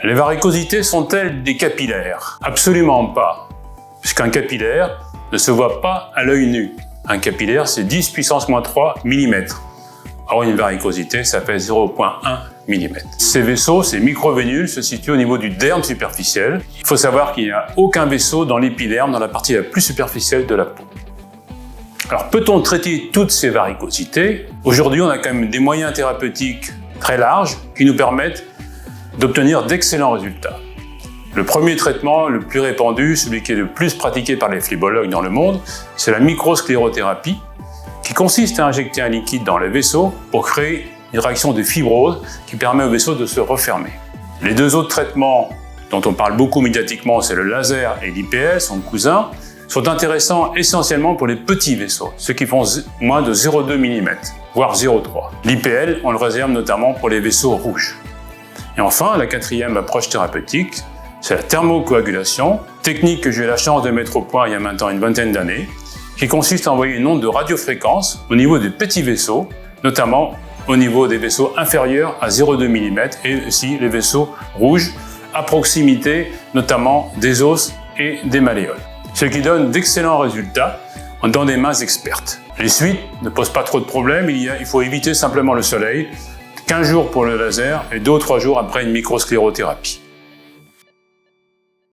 Les varicosités sont-elles des capillaires? Absolument pas, puisqu'un capillaire ne se voit pas à l'œil nu. Un capillaire, c'est 10 puissance moins 3 mm. Or, une varicosité, ça fait 0,1 mm. Ces vaisseaux, ces microvénules, se situent au niveau du derme superficiel. Il faut savoir qu'il n'y a aucun vaisseau dans l'épiderme, dans la partie la plus superficielle de la peau. Alors, peut-on traiter toutes ces varicosités? Aujourd'hui, on a quand même des moyens thérapeutiques très larges qui nous permettent d'obtenir d'excellents résultats. Le premier traitement le plus répandu, celui qui est le plus pratiqué par les phlébologues dans le monde, c'est la microsclérothérapie, qui consiste à injecter un liquide dans les vaisseaux pour créer une réaction de fibrose qui permet aux vaisseaux de se refermer. Les deux autres traitements dont on parle beaucoup médiatiquement, c'est le laser et l'IPL, son cousin, sont intéressants essentiellement pour les petits vaisseaux, ceux qui font moins de 0,2 mm, voire 0,3. L'IPL, on le réserve notamment pour les vaisseaux rouges. Et enfin, la quatrième approche thérapeutique, c'est la thermocoagulation, technique que j'ai eu la chance de mettre au point il y a maintenant une vingtaine d'années, qui consiste à envoyer une onde de radiofréquence au niveau des petits vaisseaux, notamment au niveau des vaisseaux inférieurs à 0,2 mm et aussi les vaisseaux rouges à proximité notamment des os et des malléoles. Ce qui donne d'excellents résultats dans des mains expertes. Les suites ne posent pas trop de problèmes, il faut éviter simplement le soleil, 15 jours pour le laser et 2 ou 3 jours après une microsclérothérapie.